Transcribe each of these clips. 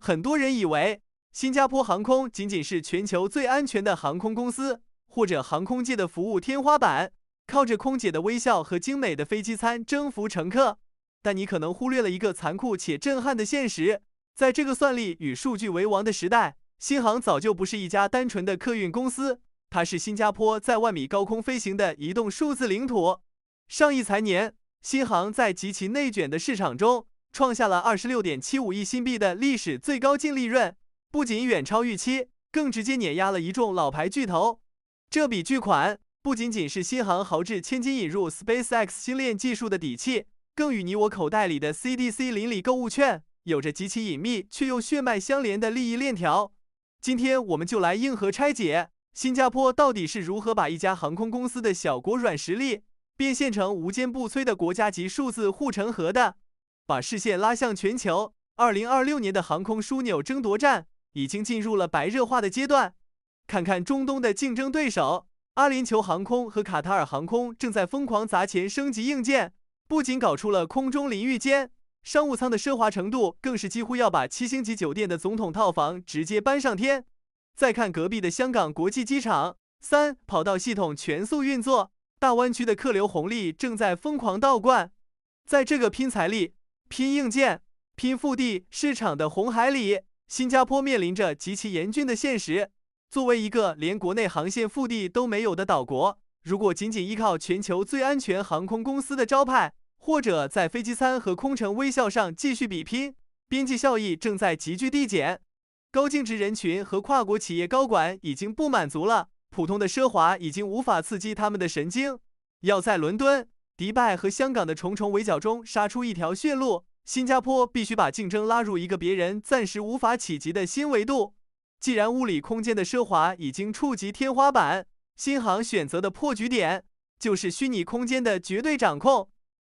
很多人以为新加坡航空仅仅是全球最安全的航空公司，或者航空界的服务天花板，靠着空姐的微笑和精美的飞机餐征服乘客。但你可能忽略了一个残酷且震撼的现实，在这个算力与数据为王的时代，新航早就不是一家单纯的客运公司，它是新加坡在万米高空飞行的移动数字领土。上一财年，新航在极其内卷的市场中创下了26.75亿新币的历史最高净利润，不仅远超预期，更直接碾压了一众老牌巨头。这笔巨款不仅仅是新航豪掷千金引入 SpaceX 星链技术的底气，更与你我口袋里的 CDC 邻里购物券有着极其隐秘却又血脉相连的利益链条。今天我们就来硬核拆解，新加坡到底是如何把一家航空公司的小国软实力变现成无坚不摧的国家级数字护城河的。把视线拉向全球，2026年的航空枢纽争夺战已经进入了白热化的阶段。看看中东的竞争对手，阿联酋航空和卡塔尔航空正在疯狂砸钱升级硬件，不仅搞出了空中淋浴间，商务舱的奢华程度更是几乎要把7星级酒店的总统套房直接搬上天。再看隔壁的香港国际机场，3跑道系统全速运作，大湾区的客流红利正在疯狂倒灌。在这个拼财力、拼硬件、拼腹地市场的红海里，新加坡面临着极其严峻的现实。作为一个连国内航线腹地都没有的岛国，如果仅仅依靠全球最安全航空公司的招牌，或者在飞机餐和空乘微笑上继续比拼，边际效益正在急剧递减。高净值人群和跨国企业高管已经不满足了，普通的奢华已经无法刺激他们的神经。要在伦敦、迪拜和香港的重重围剿中杀出一条血路，新加坡必须把竞争拉入一个别人暂时无法企及的新维度。既然物理空间的奢华已经触及天花板，新航选择的破局点就是虚拟空间的绝对掌控，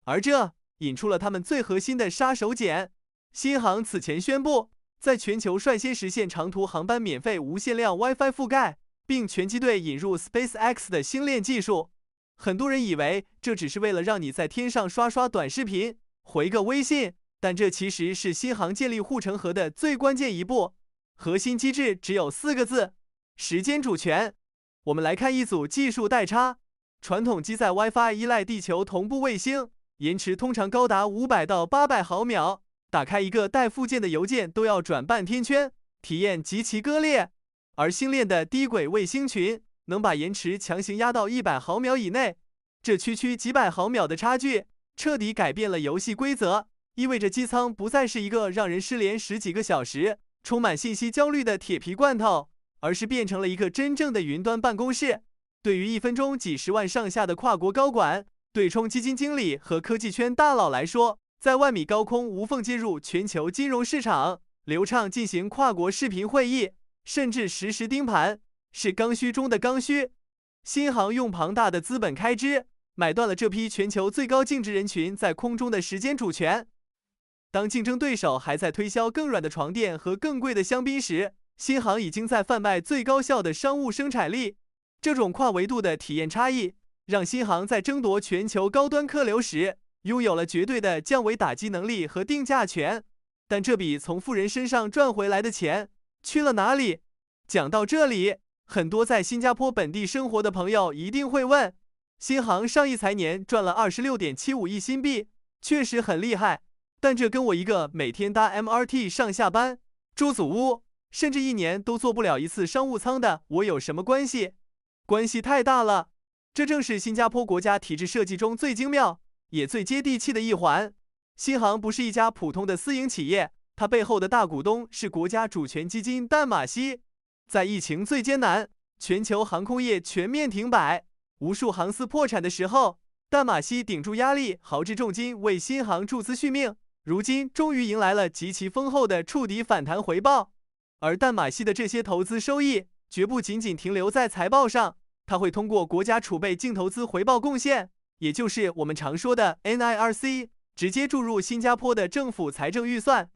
而这引出了他们最核心的杀手锏。新航此前宣布，在全球率先实现长途航班免费无限量 WiFi 覆盖，并全机队引入 SpaceX 的星链技术。很多人以为这只是为了让你在天上刷刷短视频、回个微信，但这其实是新航建立护城河的最关键一步。核心机制只有4个字：时间主权。我们来看一组技术代差。传统机载 WiFi 依赖地球同步卫星，延迟通常高达500到800毫秒，打开一个带附件的邮件都要转半天圈，体验极其割裂。而星链的低轨卫星群能把延迟强行压到100毫秒以内，这区区几百毫秒的差距彻底改变了游戏规则，意味着机舱不再是一个让人失联10几个小时、充满信息焦虑的铁皮罐头，而是变成了一个真正的云端办公室。对于1分钟几十万上下的跨国高管、对冲基金经理和科技圈大佬来说，在万米高空无缝接入全球金融市场，流畅进行跨国视频会议，甚至实时盯盘，是刚需中的刚需。新航用庞大的资本开支买断了这批全球最高净值人群在空中的时间主权。当竞争对手还在推销更软的床垫和更贵的香槟时，新航已经在贩卖最高效的商务生产力。这种跨维度的体验差异，让新航在争夺全球高端客流时，拥有了绝对的降维打击能力和定价权。但这笔从富人身上赚回来的钱去了哪里？讲到这里，很多在新加坡本地生活的朋友一定会问，新航上一财年赚了26.75亿新币，确实很厉害，但这跟我一个每天搭 MRT 上下班、住祖屋，甚至1年都坐不了一次商务舱的我有什么关系？关系太大了。这正是新加坡国家体制设计中最精妙也最接地气的一环。新航不是一家普通的私营企业，它背后的大股东是国家主权基金淡马锡。在疫情最艰难、全球航空业全面停摆、无数航司破产的时候，淡马锡顶住压力，豪掷重金为新航注资续命，如今终于迎来了极其丰厚的触底反弹回报。而淡马锡的这些投资收益绝不仅仅停留在财报上，它会通过国家储备净投资回报贡献，也就是我们常说的 NIRC， 直接注入新加坡的政府财政预算。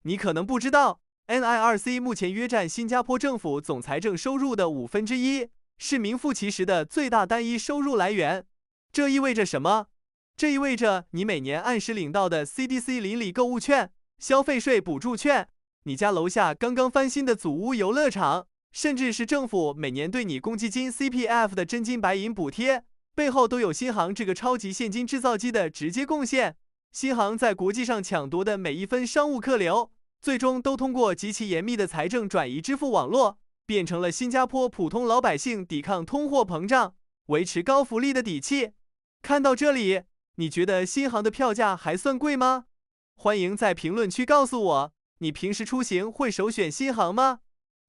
你可能不知道， NIRC 目前约占新加坡政府总财政收入的1/5，是名副其实的最大单一收入来源。这意味着什么？这意味着你每年按时领到的 CDC 邻里购物券、消费税补助券、你家楼下刚刚翻新的祖屋游乐场，甚至是政府每年对你公积金 CPF 的真金白银补贴，背后都有新航这个超级现金制造机的直接贡献。新航在国际上抢夺的每一分商务客流，最终都通过极其严密的财政转移支付网络，变成了新加坡普通老百姓抵抗通货膨胀、维持高福利的底气。看到这里，你觉得新航的票价还算贵吗？欢迎在评论区告诉我，你平时出行会首选新航吗？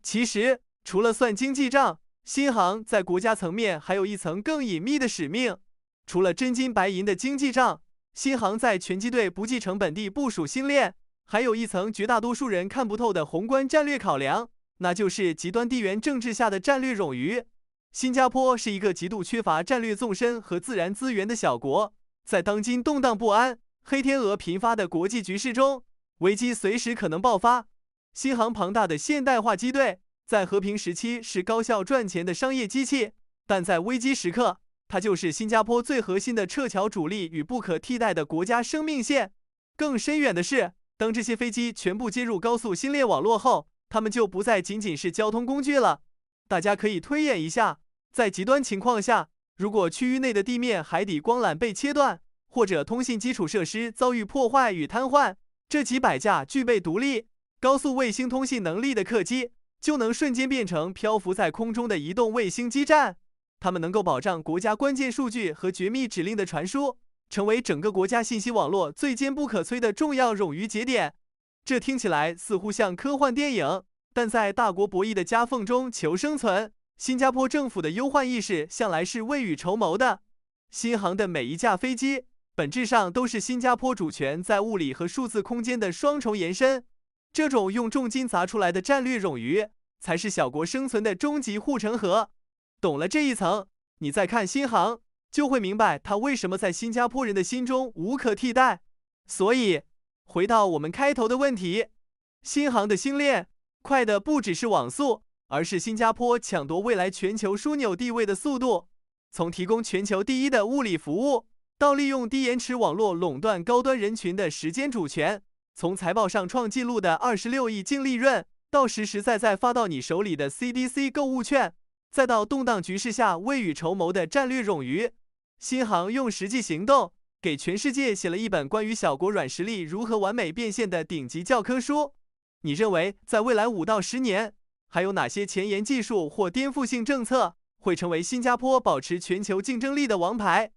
其实，除了算经济账，新航在国家层面还有一层更隐秘的使命。除了真金白银的经济账，新航在拳击队不计成本地部署星链，还有一层绝大多数人看不透的宏观战略考量，那就是极端地缘政治下的战略冗余。新加坡是一个极度缺乏战略纵深和自然资源的小国，在当今动荡不安、黑天鹅频发的国际局势中，危机随时可能爆发。新航庞大的现代化机队，在和平时期是高效赚钱的商业机器，但在危机时刻，它就是新加坡最核心的撤侨主力与不可替代的国家生命线。更深远的是，当这些飞机全部接入高速星链网络后，它们就不再仅仅是交通工具了。大家可以推演一下，在极端情况下，如果区域内的地面、海底光缆被切断，或者通信基础设施遭遇破坏与瘫痪，这几百架具备独立高速卫星通信能力的客机，就能瞬间变成漂浮在空中的移动卫星基站。它们能够保障国家关键数据和绝密指令的传输，成为整个国家信息网络最坚不可摧的重要冗余节点。这听起来似乎像科幻电影，但在大国博弈的夹缝中求生存，新加坡政府的忧患意识向来是未雨绸缪的。新航的每一架飞机，本质上都是新加坡主权在物理和数字空间的双重延伸。这种用重金砸出来的战略冗余，才是小国生存的终极护城河。懂了这一层，你再看新航，就会明白它为什么在新加坡人的心中无可替代。所以，回到我们开头的问题，新航的星链快的不只是网速，而是新加坡抢夺未来全球枢纽地位的速度。从提供全球第一的物理服务，到利用低延迟网络垄断高端人群的时间主权，从财报上创纪录的26亿净利润，到实实在在发到你手里的 CDC 购物券，再到动荡局势下未雨绸缪的战略冗余，新航用实际行动给全世界写了一本关于小国软实力如何完美变现的顶级教科书。你认为在未来5到10年，还有哪些前沿技术或颠覆性政策会成为新加坡保持全球竞争力的王牌？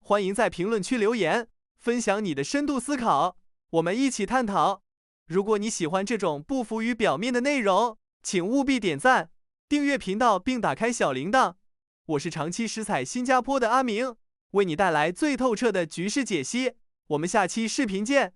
欢迎在评论区留言，分享你的深度思考，我们一起探讨。如果你喜欢这种不浮于表面的内容，请务必点赞、订阅频道并打开小铃铛。我是长期食采新加坡的阿明，为你带来最透彻的局势解析。我们下期视频见。